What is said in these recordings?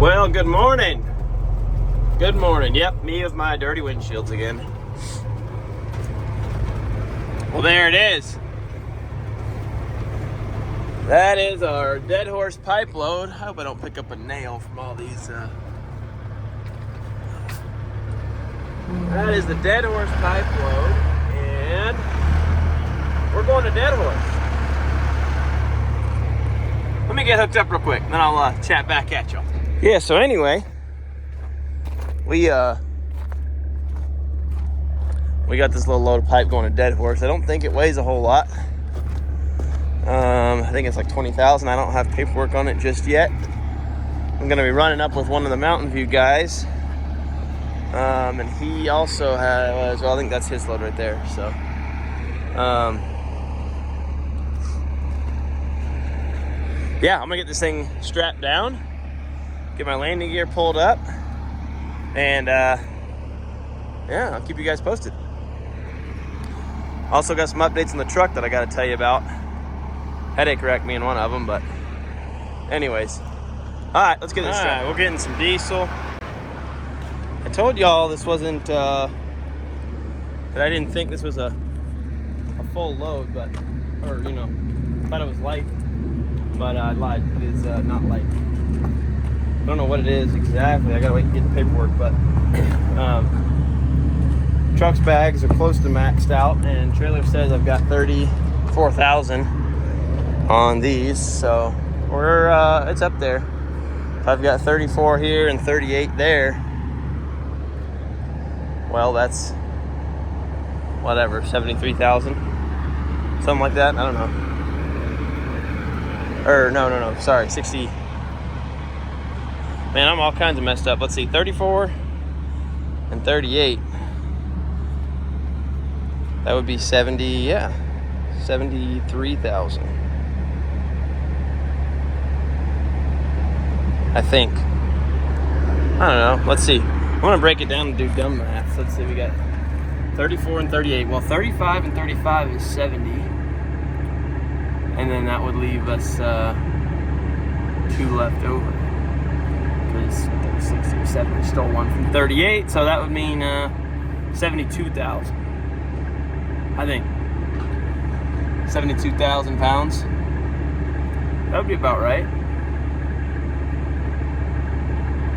Well, good morning. Good morning. Yep, me with my dirty windshields again. Well, there it is. That is our dead horse pipe load. I hope I don't pick up a nail from all these. That is the dead horse pipe load, and we're going to Dead Horse. Let me get hooked up real quick, then I'll chat back at y'all. Yeah, so anyway, we got this little load of pipe going to Dead Horse. I don't think it weighs a whole lot. I think it's like 20,000. I don't have paperwork on it just yet. I'm gonna be running up with one of the Mountain View guys. And he also has, well, I think that's his load right there. So, yeah, I'm gonna get this thing strapped down, get my landing gear pulled up, and yeah, I'll keep you guys posted. Also got some updates on the truck that I got to tell you about. Headache wrecked me in one of them, but anyways. All right, let's get this strapped. We're getting some diesel. I told y'all this wasn't, that I didn't think this was a full load, but, or, you know, thought it was light, but I lied. It is not light. I don't know what it is exactly. I gotta wait and get the paperwork, but truck's bags are close to maxed out, and trailer says I've got 34,000 on these, so we're it's up there. If I've got 34 here and 38 there, well, that's whatever, 73,000, something like that. I don't know. Or no, sorry, 60. Man, I'm all kinds of messed up. Let's see, 34 and 38. That would be 70, yeah, 73,000. I think. I don't know. Let's see. I'm gonna break it down and do dumb math. Let's see. We got 34 and 38. Well, 35 and 35 is 70, and then that would leave us 2 left over. Because 36, 37, we stole one from 38, so that would mean 72,000. I think 72,000 pounds. That would be about right.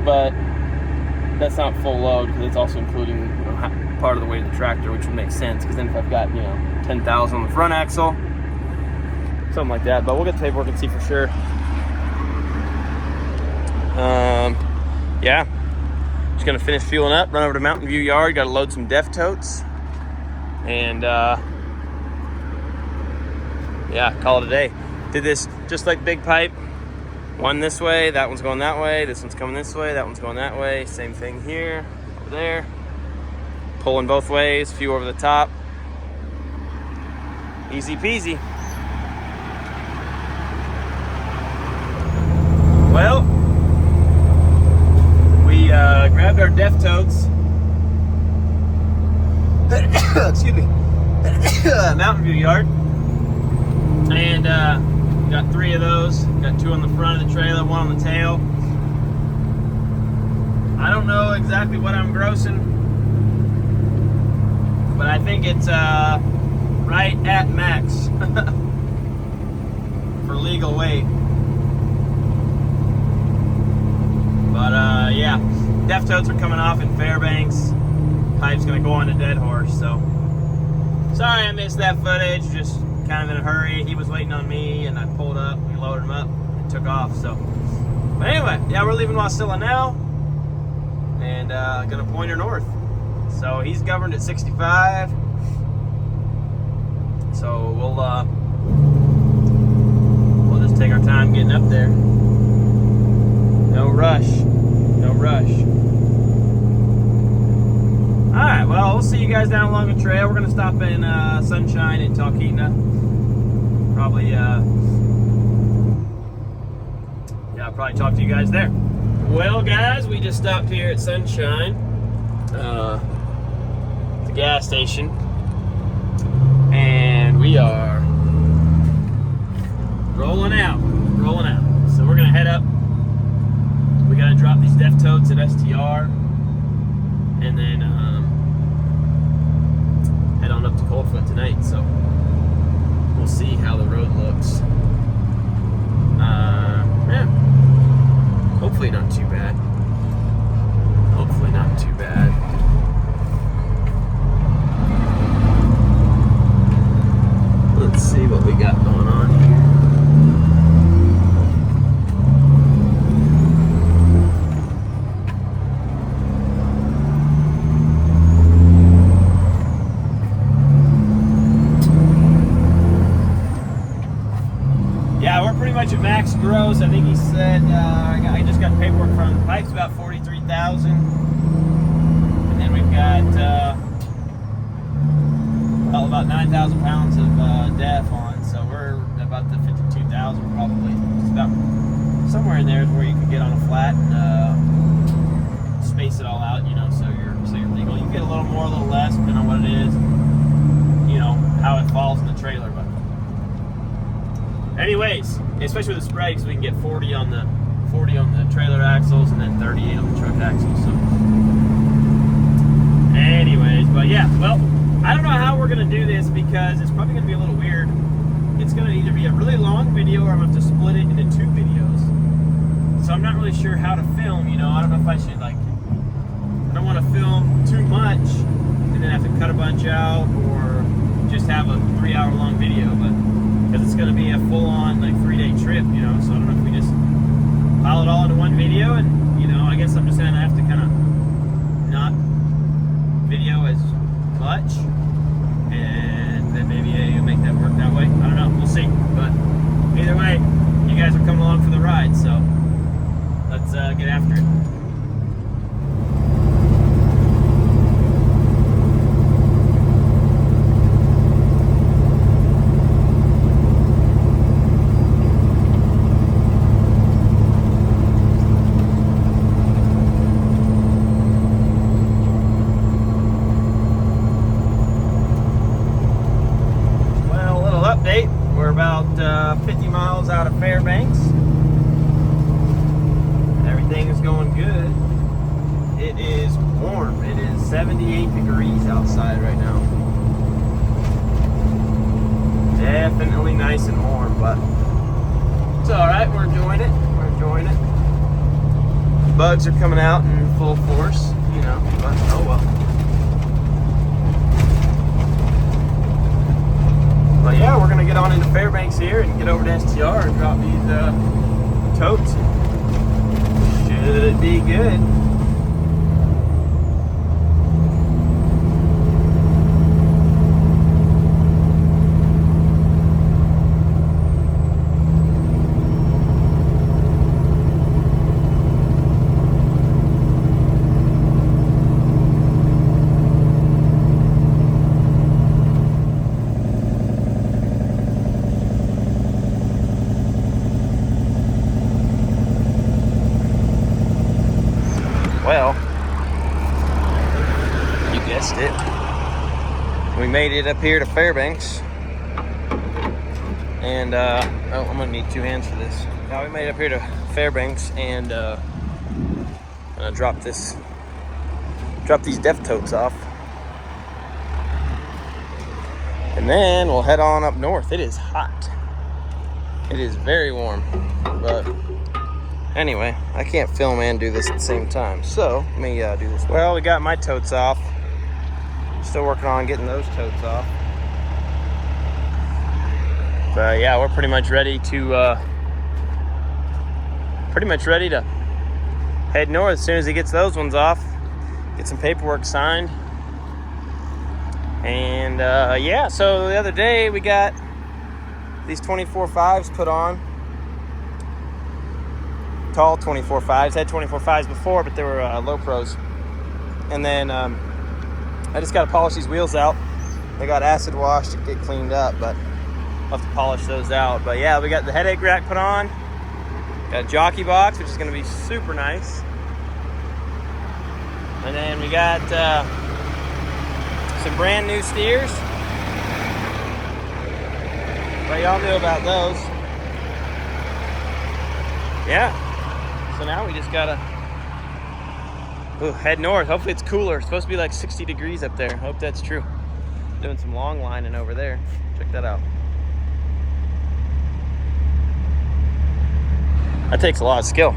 But that's not full load because it's also including, you know, part of the weight of the tractor, which would make sense. Because then if I've got, you know, 10,000 on the front axle, something like that. But we'll get the paperwork and see for sure. Yeah, just gonna finish fueling up, run over to Mountain View Yard. Got to load some def totes, and yeah, call it a day. Did this just like big pipe. One this way, that one's going that way, this one's coming this way, that one's going that way. Same thing here, over there. Pulling both ways, few over the top. Easy peasy. Well, we grabbed our def totes. Excuse me. Mountain View Yard. And got 3 of those. Got 2 on the front of the trailer, 1 on the tail. I don't know exactly what I'm grossing, but I think it's right at max for legal weight. But yeah, def totes are coming off in Fairbanks. Pipe's gonna go on to Dead Horse, so sorry I missed that footage. Just kind of in a hurry. He was waiting on me, and I pulled up, we loaded him up, and took off. So, but anyway, yeah, we're leaving Wasilla now, and gonna point her north. So he's governed at 65. So we'll just take our time getting up there. No rush, no rush. All right, well, we'll see you guys down along the trail. We're gonna stop in Sunshine in Talkeetna. Probably, yeah, I'll probably talk to you guys there. Well, guys, we just stopped here at Sunshine, the gas station, and we are rolling out. So we're gonna head up. We gotta drop these totes at STR, and then head on up to Coldfoot tonight. So we'll see how the road looks. Yeah, hopefully not too bad. Hopefully not too bad. Let's see what we got going on here. Yeah, we're pretty much at max gross. I think he said I just got paperwork from the pipe's about 43,000, and then we've got about 9,000 pounds of def on, so we're about the 52,000 probably. It's about somewhere in there is where you can get on a flat and space it all out, you know, so you're legal. You can get a little more, a little less, depending on what it is, you know, how it falls in the trailer. But anyways, especially with the spread, because we can get 40 on the trailer axles and then 38 on the truck axles. So anyways, but yeah, well, I don't know how we're going to do this, because it's probably going to be a little weird. It's going to either be a really long video or I'm going to have to split it into 2 videos. So I'm not really sure how to film, you know. I don't know if I should, like, I don't want to film too much and then have to cut a bunch out, or just have a 3-hour long video, but because it's going to be a full-on, like, 3-day trip, you know. So I don't know if we just pile it all into one video, and, you know, I guess I'm just going to have to kind of not video as much, and then maybe you make that work that way. I don't know, we'll see. But either way, you guys are coming along for the ride, so let's get after it. We're about 50 miles out of Fairbanks. Everything is going good. It is warm. It is 78 degrees outside right now. Definitely nice and warm, but it's alright. We're enjoying it. We're enjoying it. Bugs are coming out in full force, you know, but oh well. But yeah, we're gonna get on into Fairbanks here and get over to STR and drop these totes. Should be good. Well, you guessed it. We made it up here to Fairbanks. And, oh, I'm gonna need 2 hands for this. Now we made it up here to Fairbanks, and I'm gonna drop these def totes off. And then we'll head on up north. It is hot. It is very warm, but anyway, I can't film and do this at the same time, so let me do this. Well, we got my totes off. Still working on getting those totes off. But yeah, we're pretty much ready to head north as soon as he gets those ones off. Get some paperwork signed. And yeah, so the other day we got these 24.5s put on. Tall 24.5s. Had 24.5s before, but they were low pros. And then I just got to polish these wheels out. They got acid washed to get cleaned up, but I'll have to polish those out. But yeah, we got the headache rack put on. Got a jockey box, which is going to be super nice. And then we got some brand new steers. What y'all knew about those? Yeah. So now we just gotta Ooh, head north. Hopefully it's cooler. It's supposed to be like 60 degrees up there. Hope that's true. Doing some long lining over there. Check that out. That takes a lot of skill.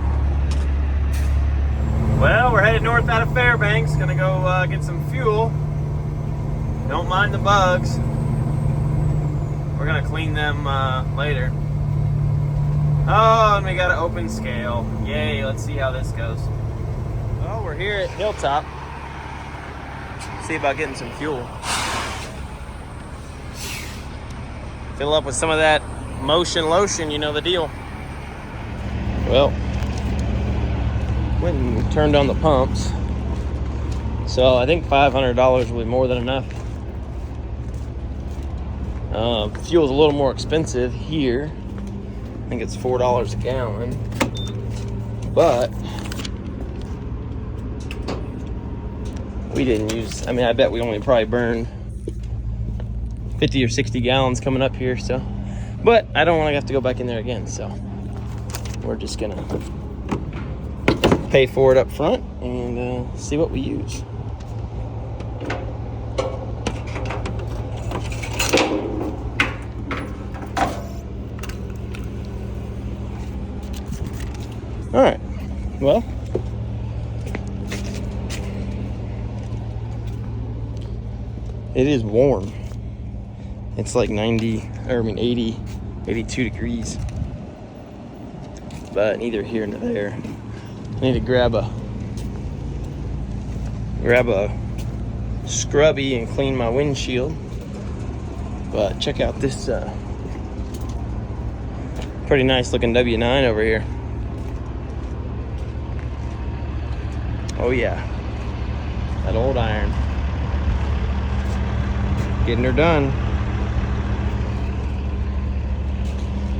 Well, we're headed north out of Fairbanks. Gonna go get some fuel. Don't mind the bugs. We're gonna clean them later. Oh, and we got an open scale. Yay, let's see how this goes. Well, we're here at Hilltop. See about getting some fuel. Fill up with some of that motion lotion, you know the deal. Well, went and turned on the pumps. So I think $500 will be more than enough. Fuel's a little more expensive here. I think it's $4 a gallon. But we didn't use, I mean, I bet we only probably burned 50 or 60 gallons coming up here, so. But I don't want to have to go back in there again, so we're just gonna pay for it up front and see what we use. All right, well, it is warm. It's like 80, 82 degrees. But neither here nor there. I need to grab a scrubby and clean my windshield. But check out this pretty nice looking W9 over here. Oh yeah, that old iron. Getting her done.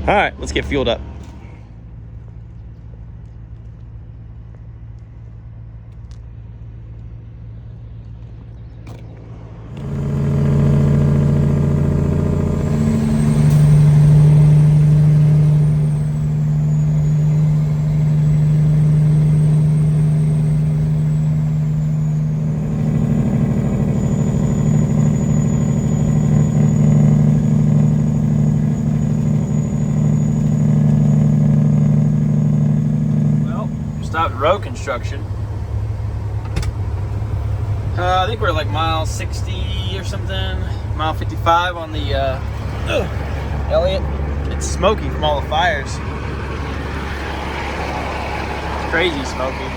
All right, let's get fueled up. Stopped road construction. I think we're like mile 60 or something, mile 55 on the Elliott. It's smoky from all the fires. Crazy smoky,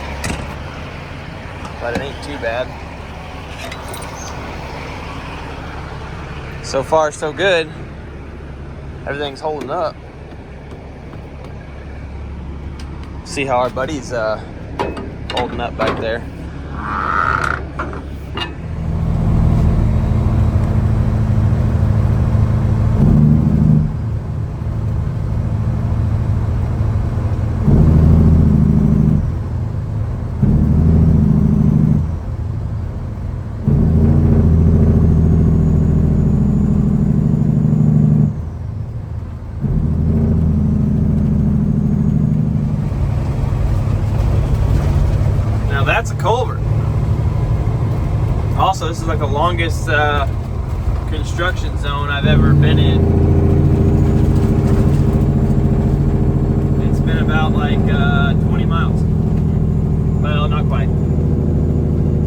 but it ain't too bad. So far, so good. Everything's holding up. See how our buddy's holding up back there. That's a culvert. Also, this is like the longest construction zone I've ever been in. It's been about like 20 miles. Well, not quite.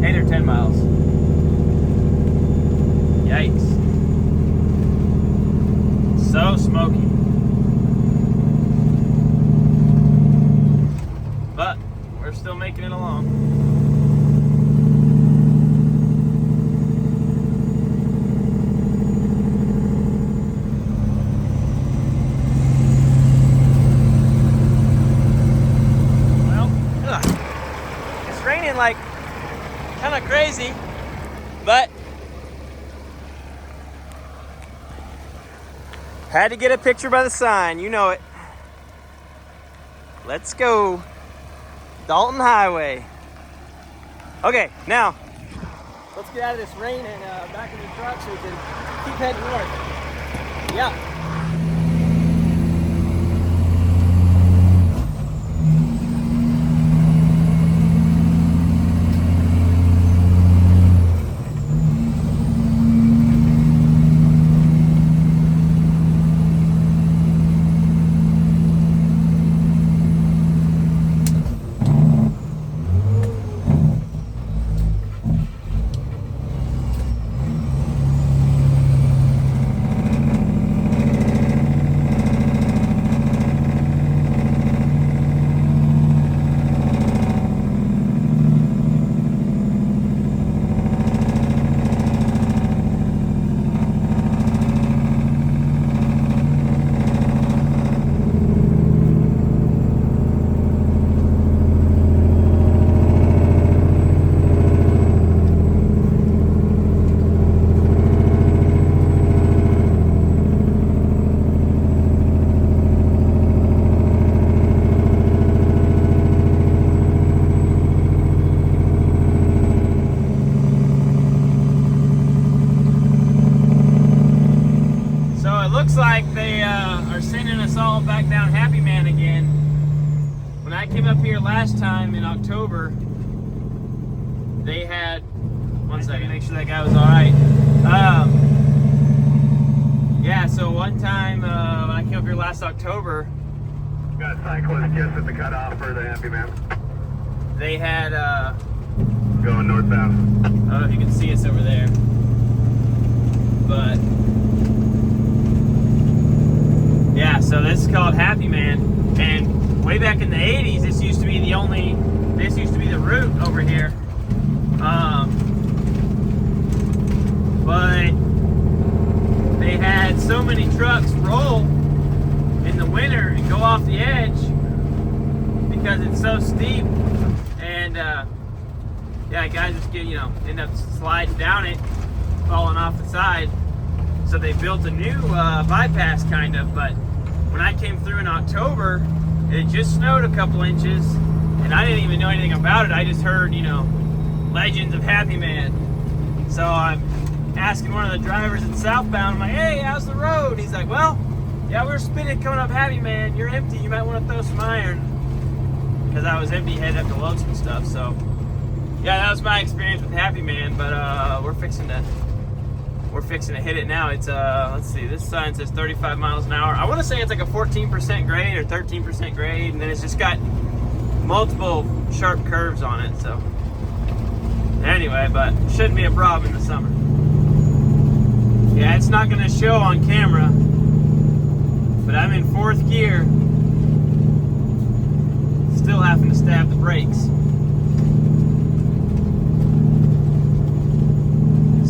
8 or 10 miles. Yikes. So smoky. But we're still making it along. Like kind of crazy, but had to get a picture by the sign, you know it. Let's go. Dalton Highway. Okay, now let's get out of this rain and back in the truck so we can keep heading north. Yeah. like they are sending us all back down Happy Man again. When I came up here last time in October, they had, one second, make sure that guy was all right. Yeah, so one time when I came up here last October, got a cyclist just at the cutoff for the Happy Man. They had going northbound. I don't know if you can see us over there, but yeah, so this is called Happy Man, and way back in the 80s, this used to be the route over here. But they had so many trucks roll in the winter and go off the edge because it's so steep, and yeah, guys just get, end up sliding down it, falling off the side. So they built a new bypass kind of, but when I came through in October, it just snowed a couple inches, and I didn't even know anything about it. I just heard, legends of Happy Man. So I'm asking one of the drivers in southbound, I'm like, hey, how's the road? He's like, well, yeah, we're spinning coming up Happy Man. You're empty. You might want to throw some iron. Because I was empty, headed up to load some stuff. So, yeah, that was my experience with Happy Man. But we're fixing to hit it now. It's let's see, this sign says 35 miles an hour. I want to say it's like a 14% grade or 13% grade, and then it's just got multiple sharp curves on it. So, anyway, but shouldn't be a problem in the summer. Yeah, it's not going to show on camera, but I'm in 4th gear, still having to stab the brakes.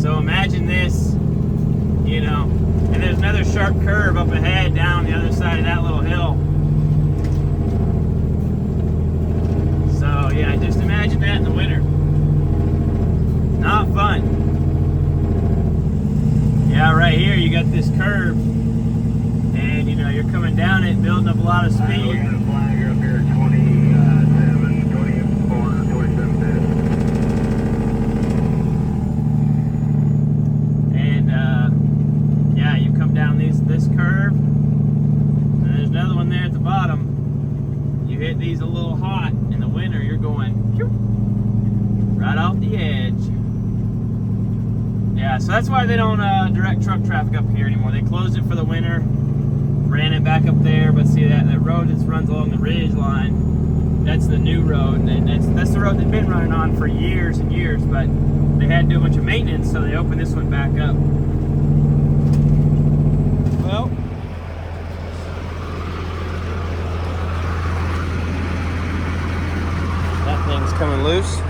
So imagine this, and there's another sharp curve up ahead down the other side of that little hill. So yeah, just imagine that in the winter. Not fun. Yeah, right here you got this curve, and you're coming down it, building up a lot of speed. We got a flagger up here at 27. And yeah, you come down this curve, and there's another one there at the bottom. You hit these a little hot in the winter, you're going right off the edge. Yeah, so that's why they don't direct truck traffic up here anymore. They closed it for the winter, ran it back up there, but see that road that runs along the ridge line, that's the new road, and that's the road they've been running on for years and years, but they had to do a bunch of maintenance, so they opened this one back up. Well, that thing's coming loose.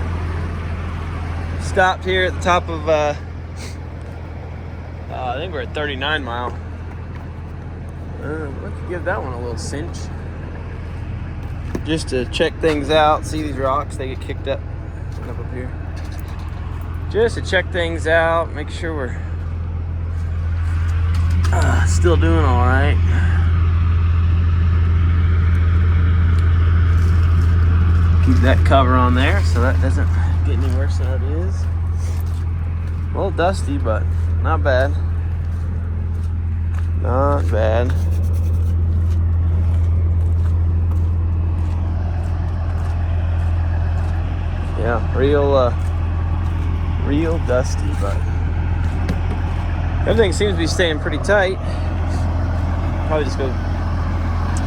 Stopped here at the top of I think we're at 39 mile. Let's give that one a little cinch. Just to check things out. See these rocks, they get kicked up here. Just to check things out, make sure we're still doing all right. Keep that cover on there so that doesn't get any worse than it is. A little dusty, but not bad. Not bad. Yeah, real dusty, but everything seems to be staying pretty tight. Probably just go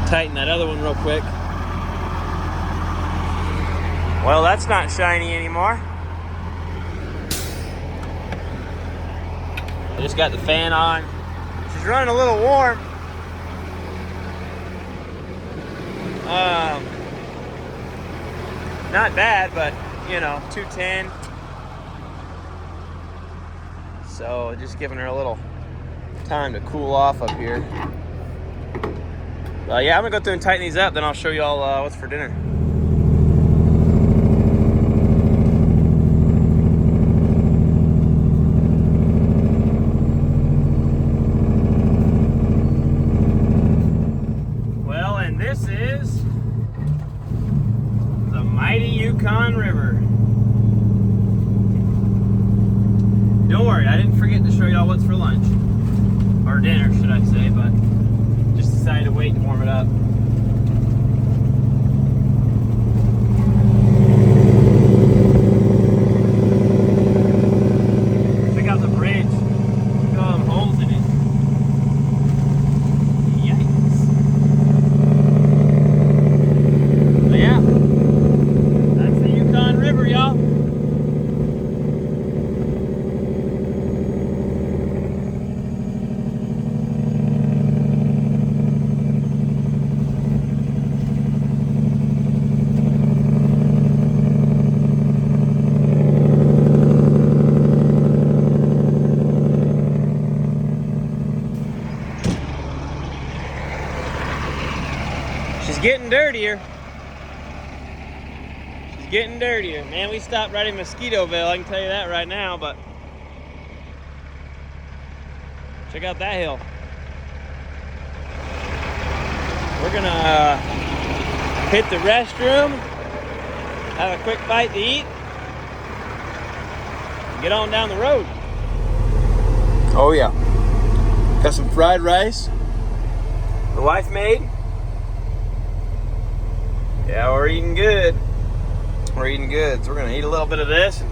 tighten that other one real quick. Well, that's not shiny anymore. I just got the fan on. She's running a little warm. Not bad, but 210. So just giving her a little time to cool off up here. Yeah, I'm gonna go through and tighten these up, then I'll show you all what's for dinner. Well, and this is the mighty Yukon River. Don't worry, I didn't forget to show y'all what's for lunch. Or dinner, should I say, but decided to wait to warm it up. Check out the bridge. Look at all them holes in it. Yikes. So yeah, that's the Yukon River, y'all. She's getting dirtier. She's getting dirtier. Man, we stopped right in Mosquitoville, I can tell you that right now, but check out that hill. We're gonna hit the restroom, have a quick bite to eat, and get on down the road. Oh yeah. Got some fried rice the wife made. Yeah, we're eating good. We're eating good. So we're gonna eat a little bit of this and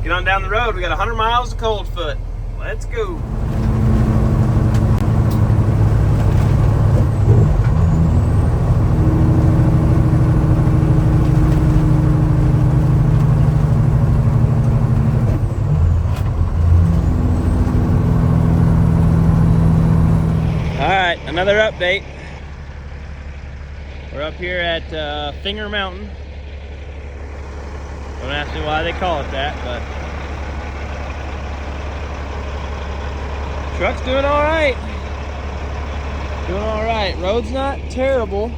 get on down the road. We got 100 miles to Coldfoot. Let's go. All right, another update. We're up here at Finger Mountain. Don't ask me why they call it that, but truck's doing all right. Doing all right. Road's not terrible,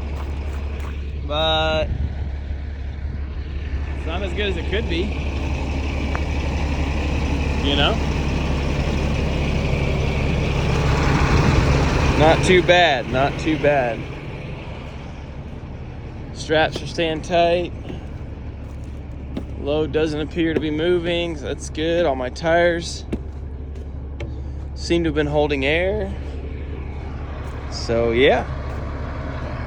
but it's not as good as it could be. You know? Not too bad, not too bad. Straps are staying tight. Load doesn't appear to be moving, so that's good. All my tires seem to have been holding air. So yeah,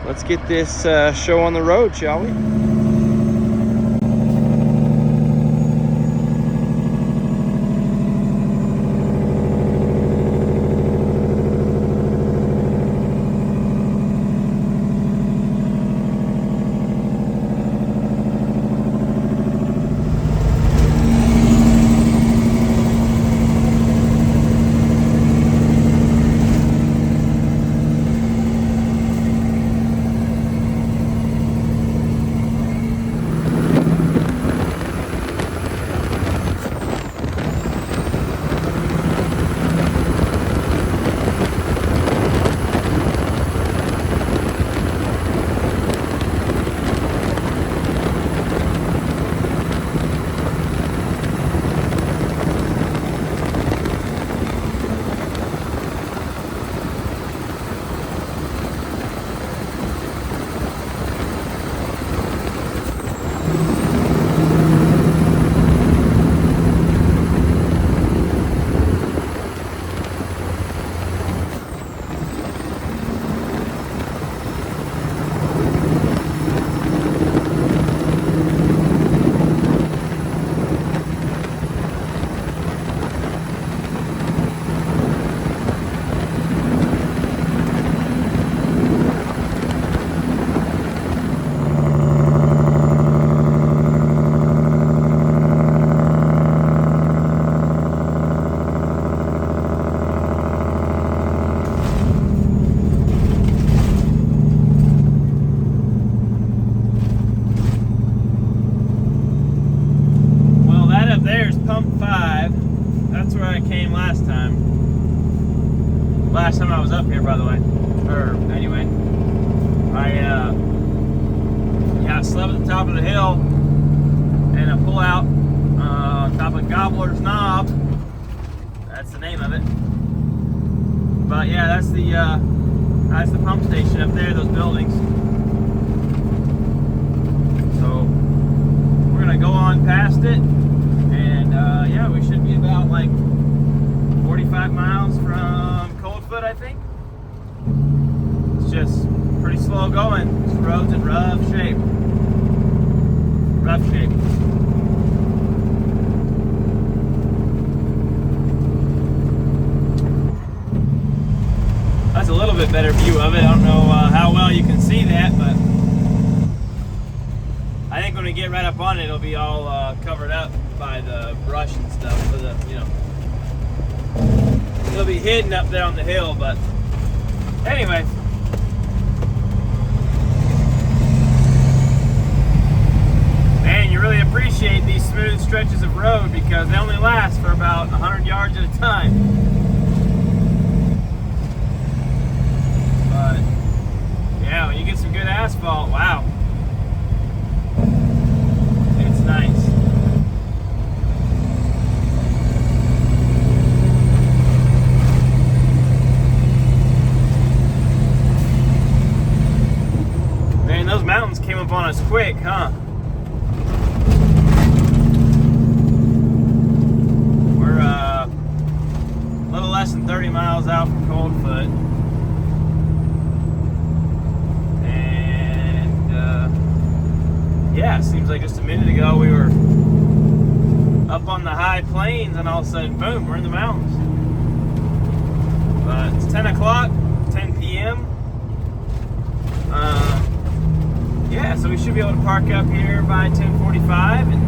let's get this show on the road, shall we? Last time I was up here, by the way. Or anyway, I slept at the top of the hill, and I pull out top of Gobbler's Knob. That's the name of it. But yeah, that's the pump station up there. Those buildings. So we're gonna go on past it, and yeah, we should be about like 45 miles from Coldfoot, I think. just pretty slow going. This road's in rough shape. Rough shape. That's a little bit better view of it. I don't know how well you can see that, but I think when we get right up on it, it'll be all covered up by the brush and stuff. For the, you know, it'll be hidden up there on the hill. But anyway, man, you really appreciate these smooth stretches of road because they only last for about 100 yards at a time. But yeah, when you get some good asphalt, wow, it's nice. Man, those mountains came up on us quick, huh? We're a little less than 30 miles out from Coldfoot. Yeah, it seems like just a minute ago we were up on the high plains and all of a sudden, boom, we're in the mountains. But it's 10 o'clock, 10 p.m. Yeah, so we should be able to park up here by 10:45 and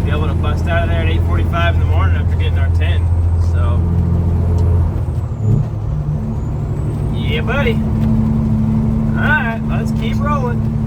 be able to bust out of there at 8:45 in the morning after getting our 10. So, yeah, buddy. Alright, let's keep rolling.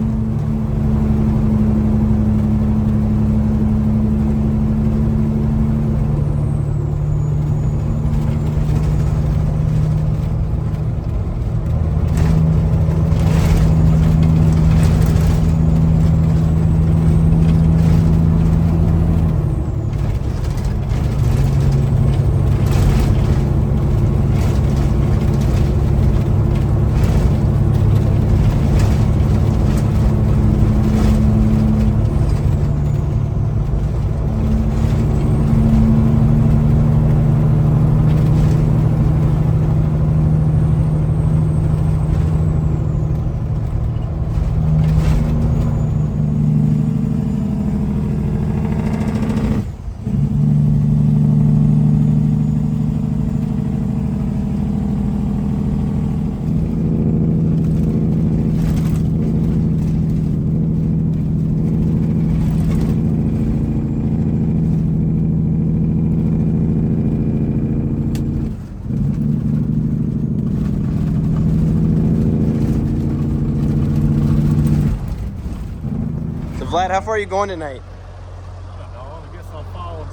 Vlad, how far are you going tonight? I don't know. I guess I'll follow.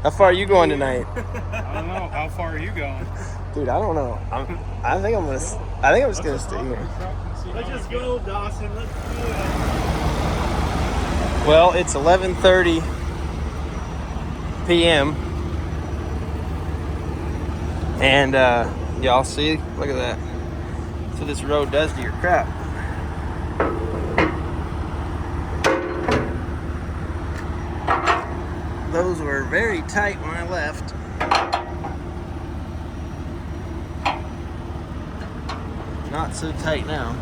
How far are you going tonight? I don't know. How far are you going? Dude, I don't know. I think I'm just gonna stay here. Let's just go, Dawson. Let's do it. Well, it's 11:30 p.m. and y'all see, look at that. That's what this road does to your crap. Those were very tight when I left. Not so tight now.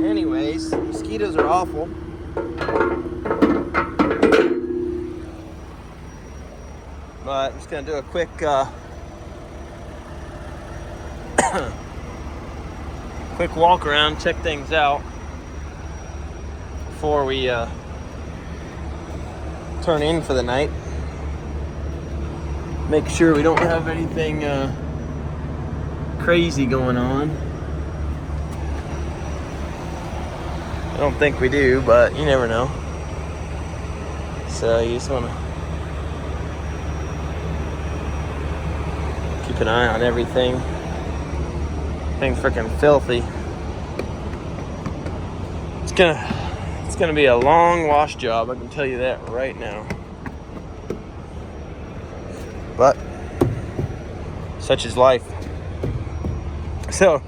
Anyways, mosquitoes are awful. But I'm just gonna do a quick quick walk around, check things out before we turn in for the night. Make sure we don't have anything crazy going on. I don't think we do, but you never know. So you just want to keep an eye on everything. Thing's freaking filthy. It's gonna be a long wash job, I can tell you that right now. But such is life. So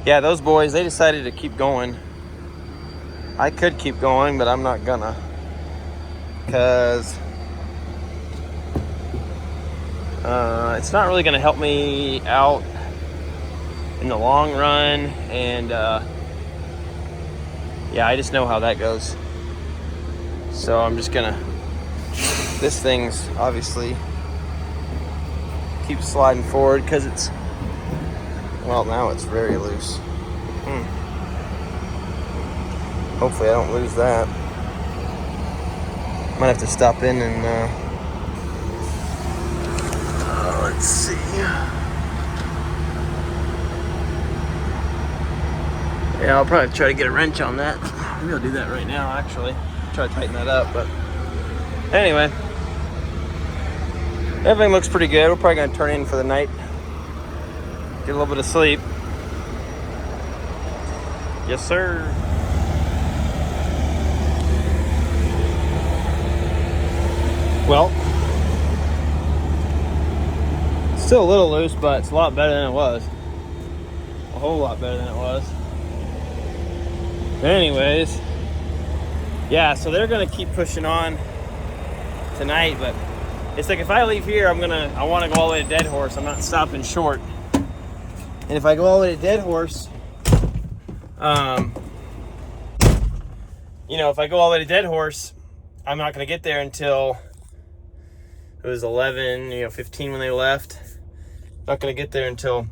yeah, those boys, they decided to keep going. I could keep going, but I'm not gonna, because it's not really gonna help me out in the long run, and yeah, I just know how that goes. So I'm just gonna, this thing's obviously keeps sliding forward because it's, well, now it's very loose. Hopefully I don't lose that. Might have to stop in and let's see. Yeah, I'll probably try to get a wrench on that. Maybe I'll do that right now, actually. Try to tighten that up, but anyway. Everything looks pretty good. We're probably gonna turn in for the night. Get a little bit of sleep. Yes, sir. Well, still a little loose, but it's a lot better than it was. A whole lot better than it was. But anyways, yeah, so they're gonna keep pushing on tonight, but it's like if I leave here, I want to go all the way to Dead Horse. I'm not stopping short. And if I go all the way to Dead Horse, you know, if I go all the way to Dead Horse, I'm not gonna get there until it was 11, 15 when they left. Not gonna get there until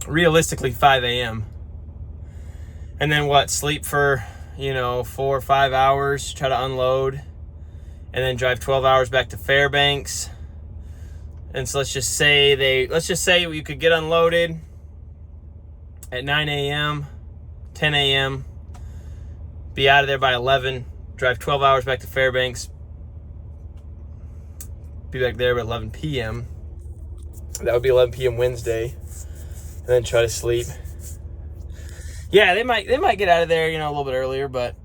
realistically 5 a.m. And then what? Sleep for 4 or 5 hours, try to unload, and then drive 12 hours back to Fairbanks. And so let's just say you could get unloaded at 9 a.m., 10 a.m., be out of there by 11, drive 12 hours back to Fairbanks, be back there by 11 p.m. That would be 11 p.m. Wednesday, and then try to sleep. Yeah, they might get out of there, a little bit earlier, but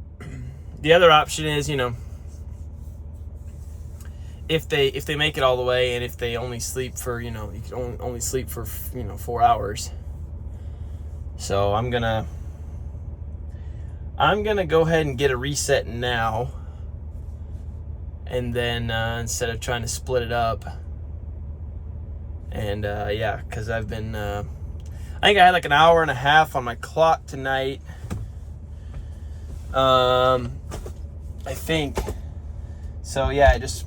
the other option is, if they make it all the way, and if they only sleep for, you can only sleep for 4 hours. So I'm gonna go ahead and get a reset now, and then instead of trying to split it up, and yeah, because I've been I think I had like an hour and a half on my clock tonight. I think. So yeah, it just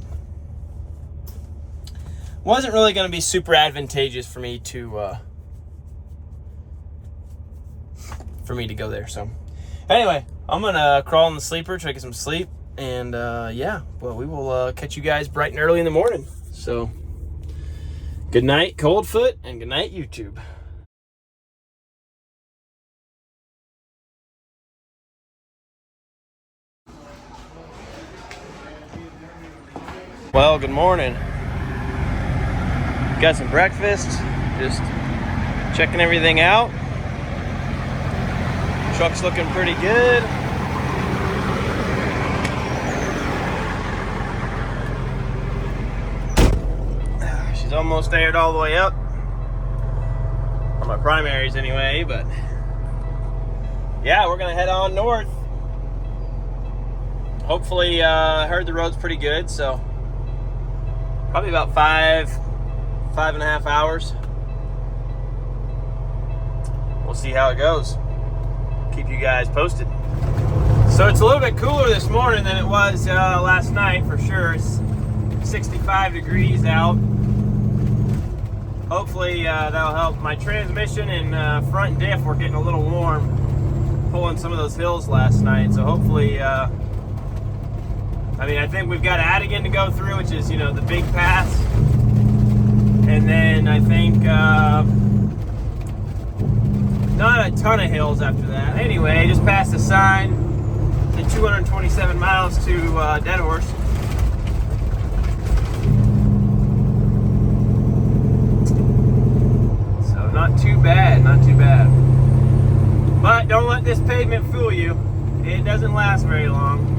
wasn't really going to be super advantageous for me to go there. So anyway, I'm gonna crawl in the sleeper, try to get some sleep, and yeah, well, we will catch you guys bright and early in the morning. So good night, Coldfoot, and good night, YouTube. Well, good morning. Got some breakfast, just checking everything out. Truck's looking pretty good. She's almost aired all the way up. On my primaries anyway, but yeah, we're gonna head on north. Hopefully, I heard the road's pretty good, so probably about 5.5 hours. We'll see how it goes. Keep you guys posted. So it's a little bit cooler this morning than it was last night, for sure. It's 65 degrees out. Hopefully that'll help. My transmission and front diff were getting a little warm pulling some of those hills last night. So hopefully, I think we've got Adigan to go through, which is, the big pass. And then I think not a ton of hills after that. Anyway, just past the sign, the 227 miles to Dead Horse. So not too bad, not too bad. But don't let this pavement fool you. It doesn't last very long.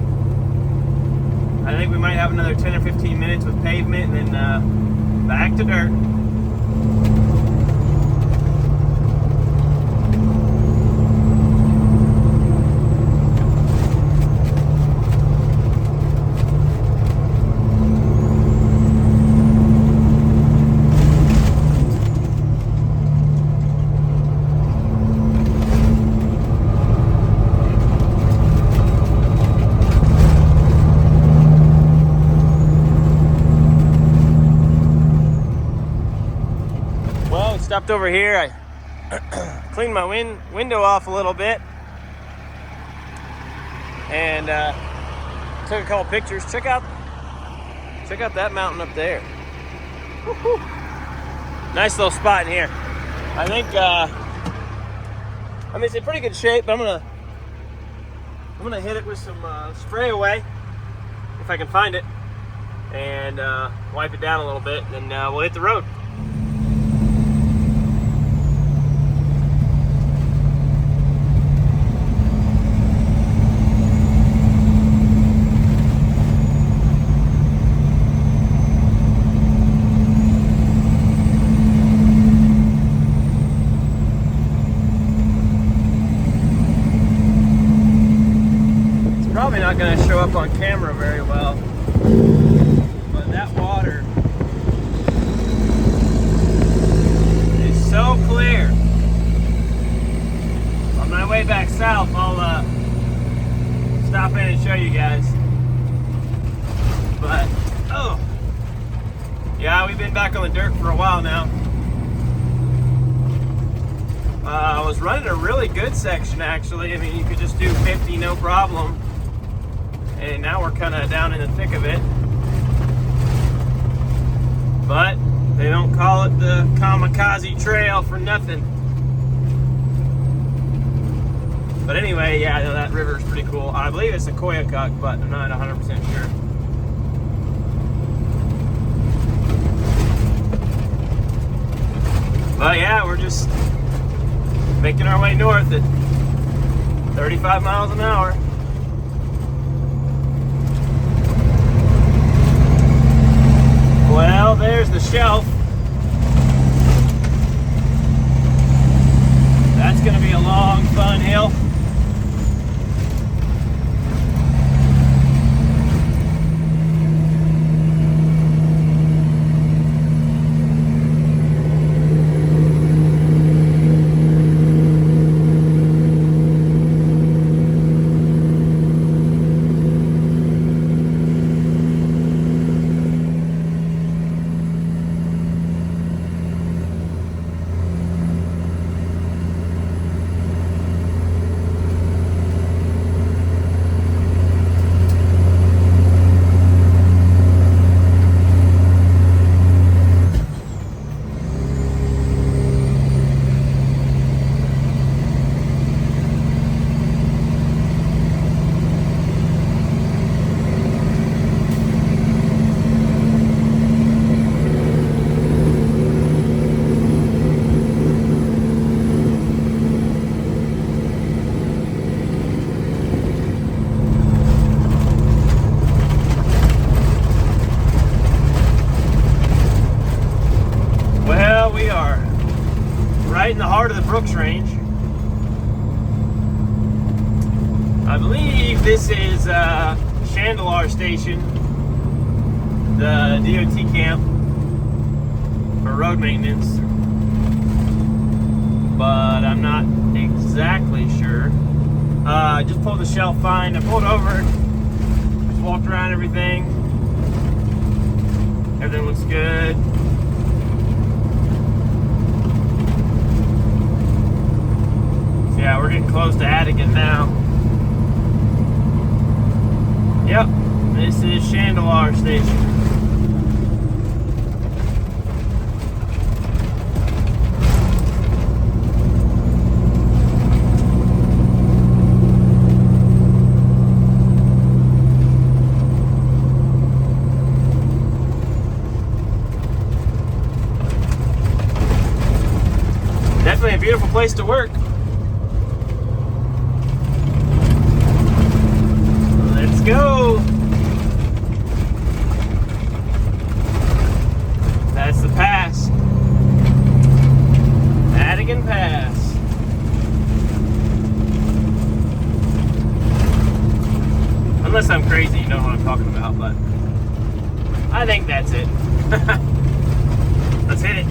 I think we might have another 10 or 15 minutes with pavement, and then back to dirt. stopped over here. I cleaned my window off a little bit and took a couple pictures. Check out that mountain up there. Woo-hoo. Nice little spot in here. I think I mean, it's in pretty good shape, but I'm gonna hit it with some spray away if I can find it, and wipe it down a little bit, and then we'll hit the road. Probably not going to show up on camera very well, but that water is so clear. On my way back south, I'll stop in and show you guys. But oh yeah, we've been back on the dirt for a while now. I was running a really good section actually. I mean, you could just do 50 no problem. And now we're kind of down in the thick of it. But they don't call it the kamikaze trail for nothing. But anyway, yeah, that river is pretty cool. I believe it's a Koyukuk, but I'm not 100% sure. But yeah, we're just making our way north at 35 miles an hour. Well, there's the shelf. That's going to be a long, fun hill. Right in the heart of the Brooks Range. I believe this is Chandelar Station, the DOT camp for road maintenance, but I'm not exactly sure. I just pulled the shelf fine. I pulled over, just walked around everything. Everything looks good. Yeah, we're getting close to Adigan now. Yep, this is Chandelar Station. Definitely a beautiful place to work. Let's go. That's the pass. Adigan Pass. Unless I'm crazy, you know what I'm talking about, but I think that's it. Let's hit it.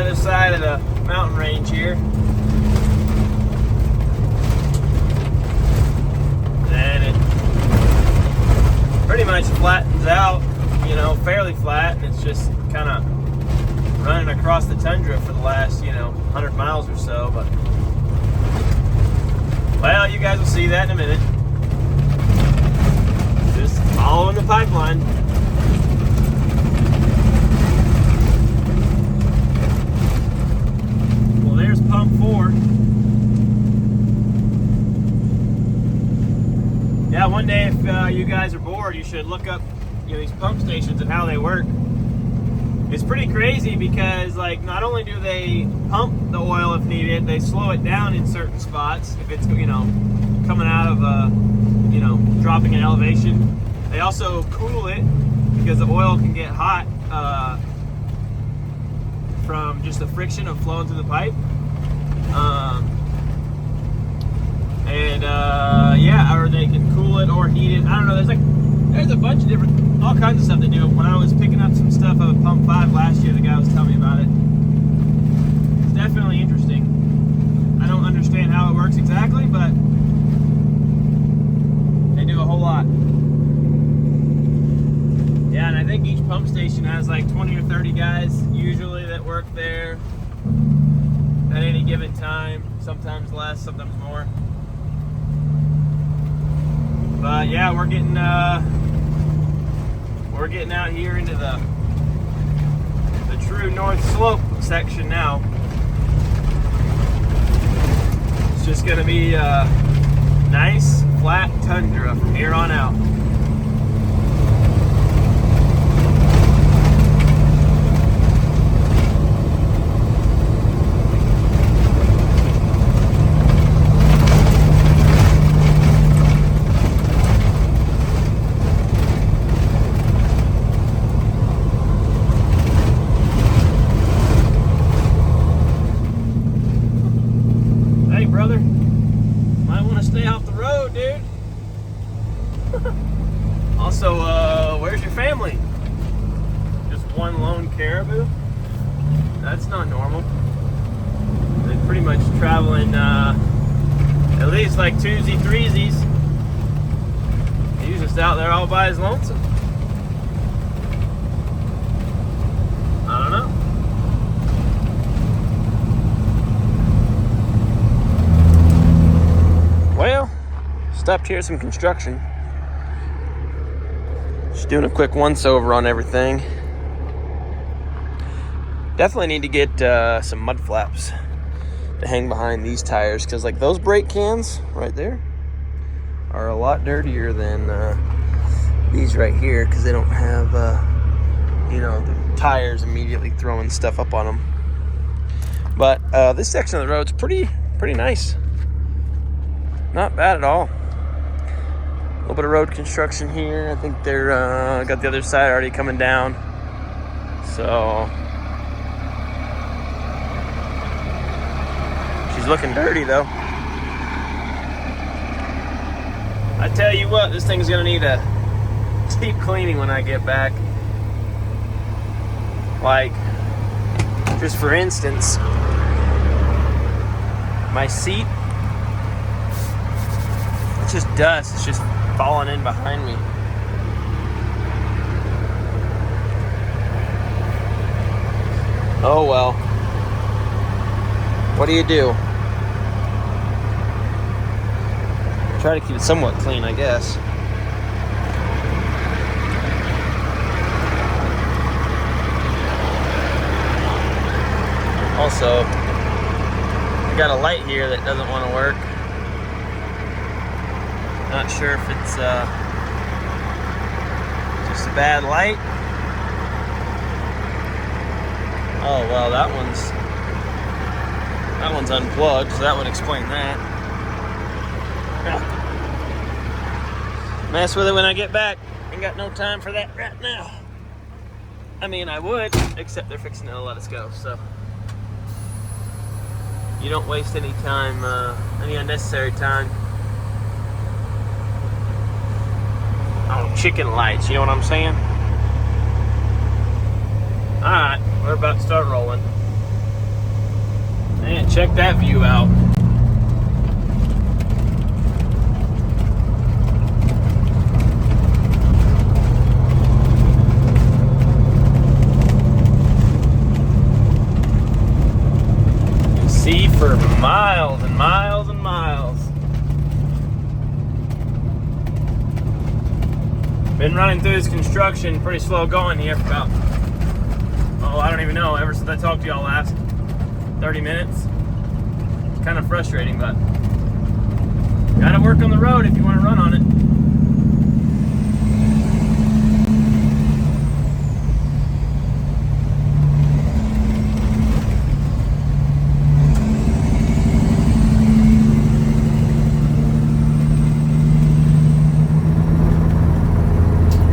other side of the mountain range here. And it pretty much flattens out, you know, fairly flat, and it's just kind of running across the tundra for the last, you know, 100 miles or so. But well, you guys will see that in a minute. Just following the pipeline. Well, there's pump 4. Yeah, one day if you guys are bored, you should look up, you know, these pump stations and how they work. It's pretty crazy because, like, not only do they pump the oil if needed, they slow it down in certain spots if it's, you know, coming out of you know, dropping in elevation. They also cool it because the oil can get hot from just the friction of flowing through the pipe. Yeah, or they can cool it or heat it. I don't know. There's a bunch of different, all kinds of stuff they do. When I was picking up some stuff of Pump 5 last year, the guy was telling me about it. It's definitely interesting. I don't understand how it works exactly, but they do a whole lot. Yeah, and I think each pump station has like 20 or 30 guys usually that work there at any given time. Sometimes less, sometimes more. But yeah, we're getting out here into the true north slope section now. It's just gonna be nice flat tundra from here on out. Brother, might want to stay off the road, dude. Also, where's your family? Just one lone caribou? That's not normal. They're pretty much traveling at least like twosies, threesies. He's just out there all by his lonesome. I don't know. Well, stopped here, some construction. Just doing a quick once-over on everything. Definitely need to get some mud flaps to hang behind these tires, because like those brake cans right there are a lot dirtier than these right here, because they don't have you know, the tires immediately throwing stuff up on them. But this section of the road's pretty nice. Not bad at all. A little bit of road construction here. I think they're got the other side already coming down. So she's looking dirty though. I tell you what, this thing's gonna need a deep cleaning when I get back. Like, just for instance, my seat. It's just dust. It's just falling in behind me. Oh well. What do you do? Try to keep it somewhat clean, I guess. Also, I got a light here that doesn't want to work. Not sure if it's just a bad light. Oh well, that one's unplugged, so that would explain that. Mess with it when I get back. Ain't got no time for that right now. I mean, I would, except they're fixing to let us go, so you don't waste any time, any unnecessary time. Oh, chicken lights, you know what I'm saying? Alright, we're about to start rolling. Man, check that view out. You can see for miles and miles and miles. Been running through this construction, pretty slow going here for about, oh, I don't even know, ever since I talked to y'all last. 30 minutes. It's kind of frustrating, but gotta work on the road if you want to run on it.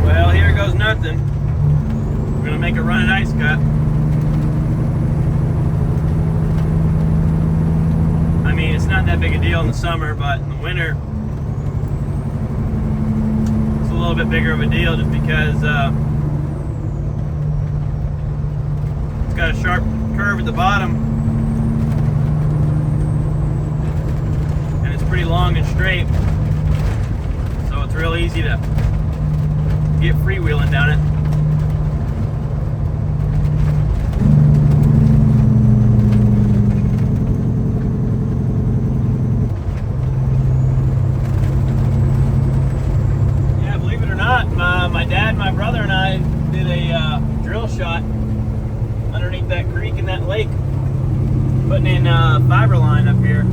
Well, here goes nothing. We're gonna make a run at ice cut. I mean, it's not that big a deal in the summer, but in the winter, it's a little bit bigger of a deal just because it's got a sharp curve at the bottom, and it's pretty long and straight, so it's real easy to get freewheeling down it. My dad, my brother, and I did a drill shot underneath that creek in that lake, putting in fiber line up here.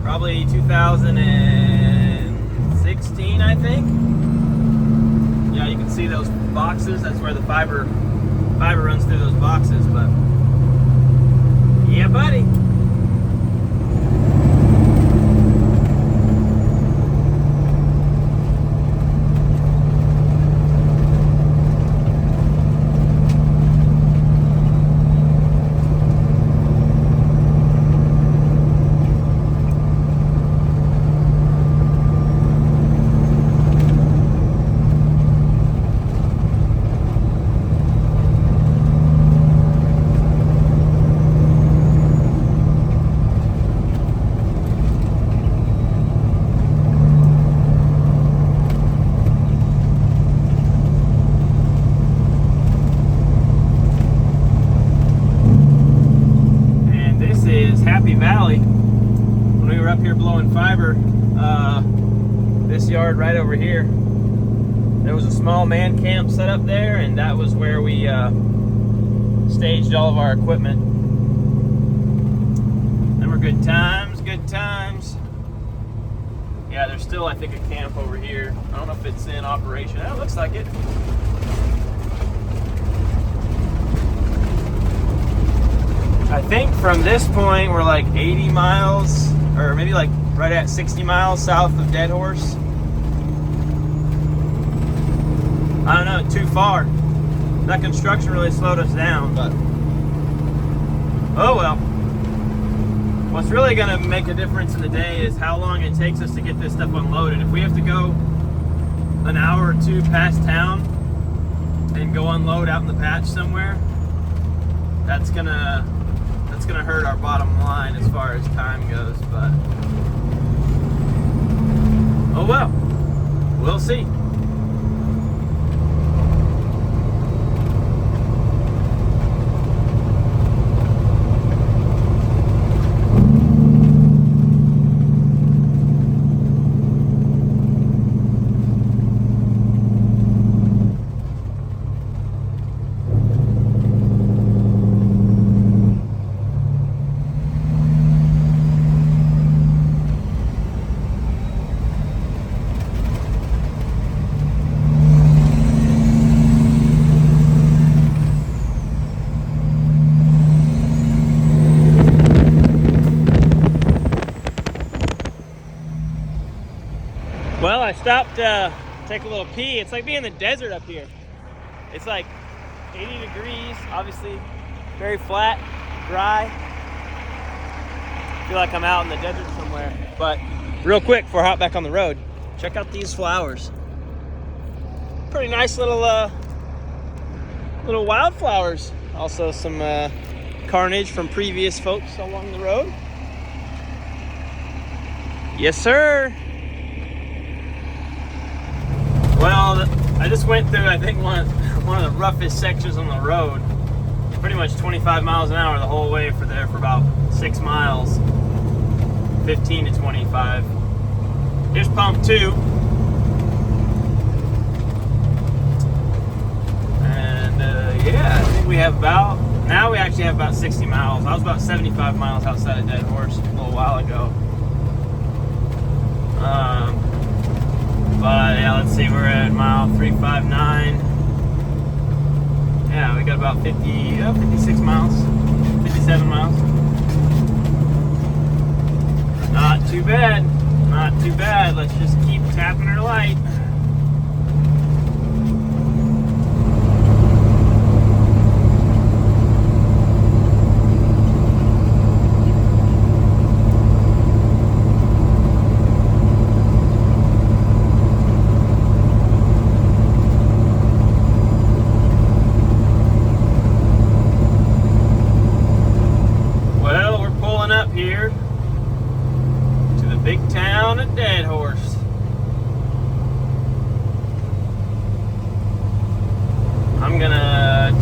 Probably 2016, I think. Yeah, you can see those boxes. That's where the fiber runs through those boxes. But yeah, buddy. Valley. When we were up here blowing fiber, this yard right over here, there was a small man camp set up there, and that was where we staged all of our equipment. Them were good times, good times. Yeah, there's still, I think, a camp over here. I don't know if it's in operation. It looks like it. I think from this point we're like 80 miles, or maybe like right at 60 miles south of Dead Horse. I don't know, too far. That construction really slowed us down, but oh well. What's really gonna make a difference in the day is how long it takes us to get this stuff unloaded. If we have to go an hour or two past town and go unload out in the patch somewhere, that's gonna hurt our bottom line as far as time goes, but oh well, we'll see. Well, I stopped to take a little pee. It's like being in the desert up here. It's like 80 degrees, obviously very flat, dry. I feel like I'm out in the desert somewhere. But real quick before I hop back on the road, check out these flowers. Pretty nice little wildflowers Also some carnage from previous folks along the road. Yes, sir. Well, I just went through, I think, one of the roughest sections on the road. Pretty much 25 miles an hour the whole way for about 6 miles. 15 to 25. Here's pump 2. And yeah, I think we actually have about 60 miles. I was about 75 miles outside of Dead Horse a little while ago. But yeah, let's see, we're at mile 359. Yeah, we got about 56 miles, 57 miles. Not too bad, not too bad. Let's just keep tapping her light.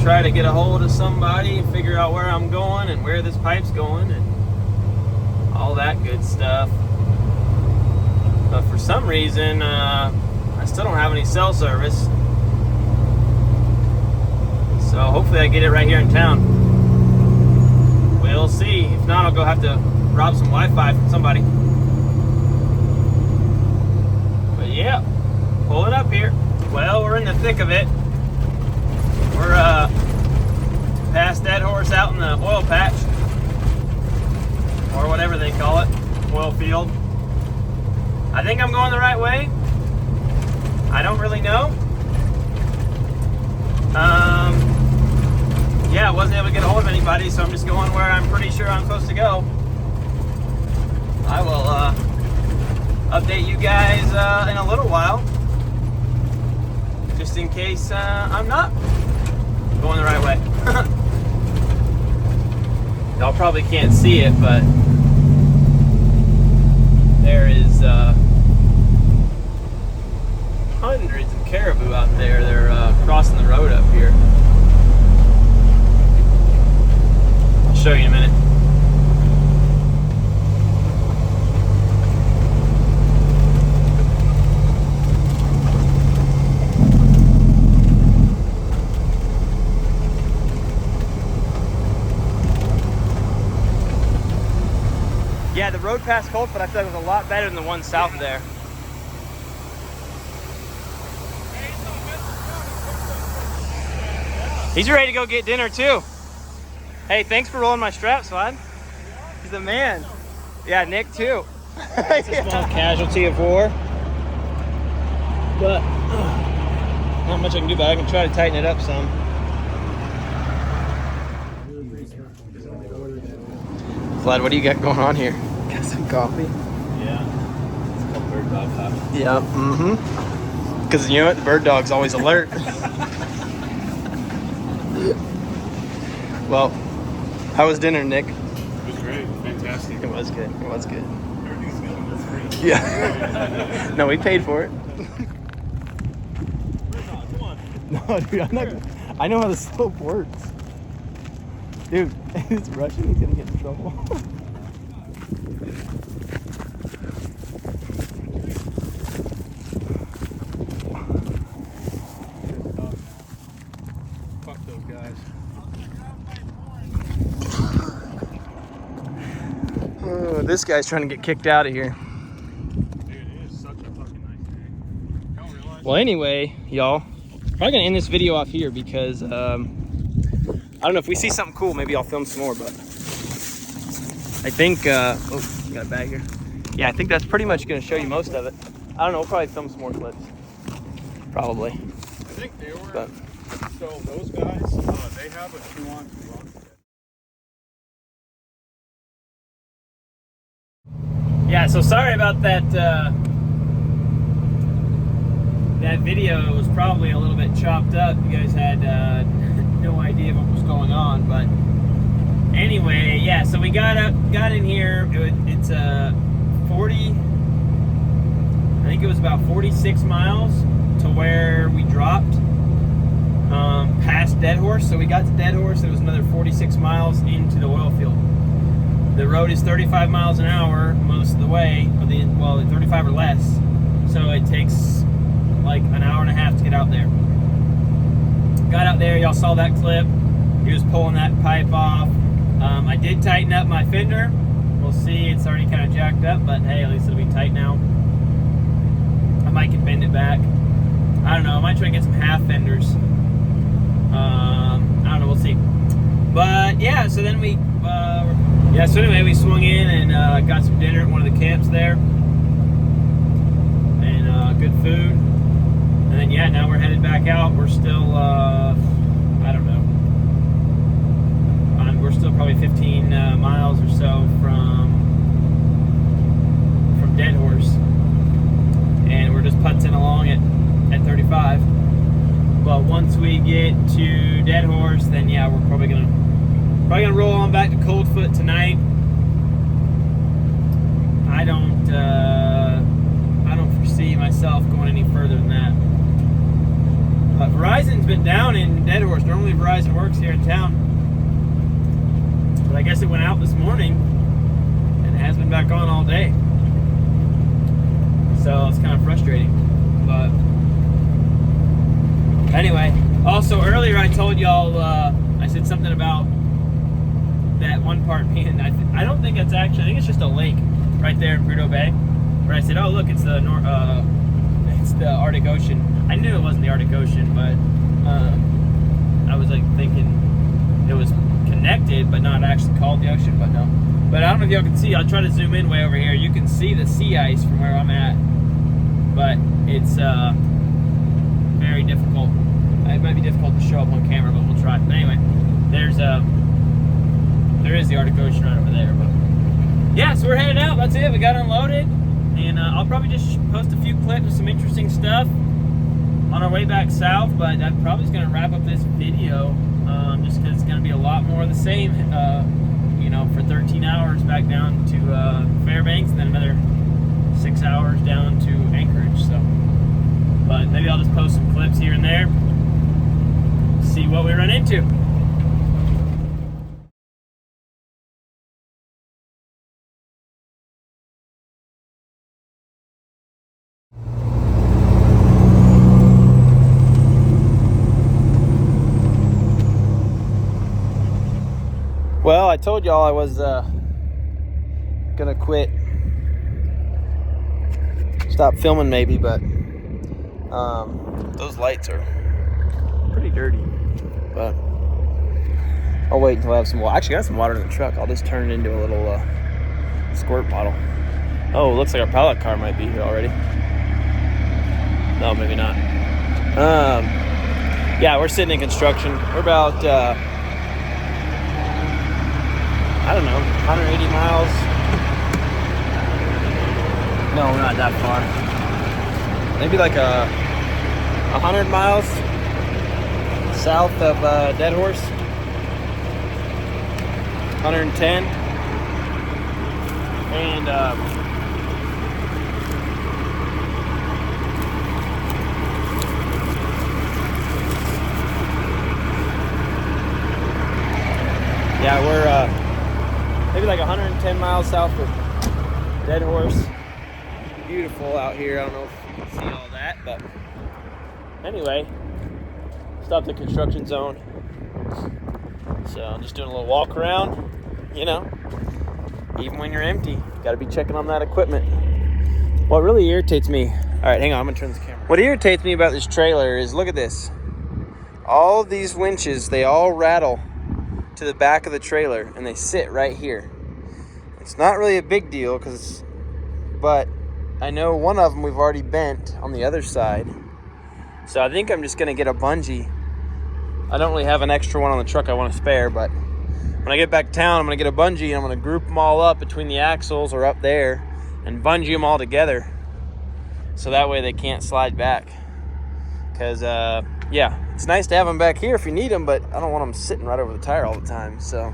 Try to get a hold of somebody, figure out where I'm going and where this pipe's going and all that good stuff. But for some reason, I still don't have any cell service. So hopefully I get it right here in town. We'll see. If not, I'll go have to rob some Wi-Fi from somebody. But yeah, pulling up here. Well, we're in the thick of it. We're past Dead Horse out in the oil patch, or whatever they call it, oil field. I think I'm going the right way. I don't really know. Yeah, I wasn't able to get a hold of anybody, so I'm just going where I'm pretty sure I'm supposed to go. I will update you guys in a little while, just in case I'm not going the right way. Y'all probably can't see it, but there is hundreds of caribou out there. They're crossing the road up here. I'll show you in a minute. Yeah, the road past Coldfoot I feel like was a lot better than the one south of there. He's ready to go get dinner too. Hey, thanks for rolling my strap, Slide. He's the man. Yeah, Nick too. It's a small casualty of war. But not much I can do about it. I can try to tighten it up some. Vlad, what do you got going on here? Got some coffee? Yeah. It's called bird dog coffee. Yeah, Because you know what? The bird dog's always alert. Well, how was dinner, Nick? It was great. Fantastic. It was good. It was good. Everything's going for free. Yeah. No, we paid for it. Bird dog, come on. No, dude, I'm not. I know how the slope works. Dude, if it's rushing, he's gonna get in trouble. Fuck those guys. Oh, this guy's trying to get kicked out of here. Dude, it is such a fucking nice day. Don't realize. Well, anyway, y'all, probably gonna end this video off here because I don't know, if we see something cool, maybe I'll film some more, but I think, oh, got a bag here. Yeah, I think that's pretty much gonna show you most of it. I don't know, we'll probably film some more clips. Probably. I think they were, But so those guys, they have a 2-on-2 on. yeah, so sorry about that, that video. It was probably a little bit chopped up. You guys had no idea what was going on. But anyway, yeah. So we got in here. It's 40. I think it was about 46 miles to where we dropped past Dead Horse. So we got to Dead Horse. It was another 46 miles into the oil field. The road is 35 miles an hour most of the way, well, 35 or less. So it takes like an hour and a half to get out there. Got out there, y'all saw that clip. He was pulling that pipe off. I did tighten up my fender. We'll see, it's already kind of jacked up, but hey, at least it'll be tight now. I might can bend it back. I don't know, I might try and get some half fenders. I don't know, we'll see. But yeah, so then we, so anyway, we swung in and got some dinner at one of the camps there. And good food. And then yeah, now we're headed back out. We're still, I don't know. We're still probably 15 miles or so from Dead Horse. And we're just putzing along at 35. But once we get to Dead Horse, then yeah, we're probably gonna roll on back to Coldfoot tonight. I don't foresee myself going any further than that. But Verizon's been down in Dead Horse. Normally Verizon works here in town, but I guess it went out this morning and it has been back on all day. So it's kind of frustrating. But anyway, also earlier I told y'all, I said something about that one part being, I don't think it's actually, I think it's just a lake right there in Prudhoe Bay, where I said, oh look, it's the Arctic Ocean. I knew it wasn't the Arctic Ocean, but I was like thinking it was connected, but not actually called the ocean, but no. But I don't know if y'all can see, I'll try to zoom in way over here. You can see the sea ice from where I'm at, but it's very difficult. It might be difficult to show up on camera, but we'll try. But anyway, there is the Arctic Ocean right over there. But yeah, so we're headed out. That's it. We got unloaded, and I'll probably just post a few clips of some interesting stuff on our way back south. But that probably is going to wrap up this video, just because it's going to be a lot more of the same. For 13 hours back down to Fairbanks, and then another 6 hours down to Anchorage. So, but maybe I'll just post some clips here and there, see what we run into. Well, I told y'all I was gonna quit, stop filming maybe, but those lights are pretty dirty. But I'll wait until I have some water. Actually, I got some water in the truck. I'll just turn it into a little squirt bottle. Oh, looks like our pallet car might be here already. No, maybe not. Yeah, we're sitting in construction. We're about I don't know, 180 miles. No, we're not that far. Maybe like 100 miles south of Dead Horse. 110. And yeah, we're maybe like 110 miles south of Dead Horse. Beautiful out here. I don't know if you can see all that, but anyway, stopped the construction zone. So I'm just doing a little walk around. Even when you're empty, got to be checking on that equipment. What really irritates me, all right, hang on, I'm gonna turn this camera. What irritates me about this trailer is, look at this. All these winches, they all rattle to the back of the trailer and they sit right here. It's not really a big deal, but I know one of them we've already bent on the other side. So I think I'm just gonna get a bungee. I don't really have an extra one on the truck I want to spare, but when I get back to town, I'm gonna get a bungee and I'm gonna group them all up between the axles or up there and bungee them all together, so that way they can't slide back. Because yeah, it's nice to have them back here if you need them, but I don't want them sitting right over the tire all the time, so.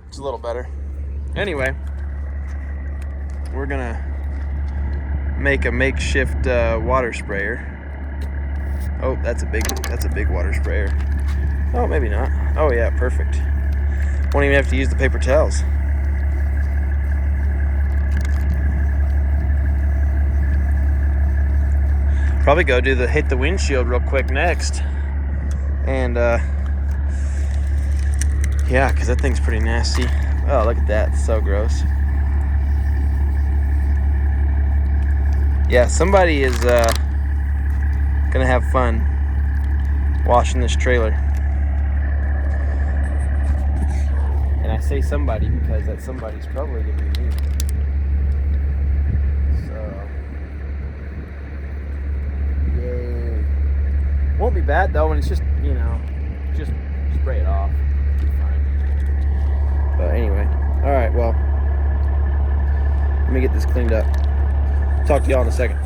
It's a little better. Anyway, we're gonna make a makeshift water sprayer. Oh, that's a big water sprayer. Oh, maybe not. Oh yeah, perfect. Won't even have to use the paper towels. Probably go do the hit the windshield real quick next. And yeah, because that thing's pretty nasty. Oh, look at that. It's so gross. Yeah, somebody is gonna have fun washing this trailer. And I say somebody because that somebody's probably gonna be me. So, yay. Won't be bad though when it's just, you know, just spray it off. It'll be fine. But anyway, all right, well, let me get this cleaned up. Talk to y'all in a second.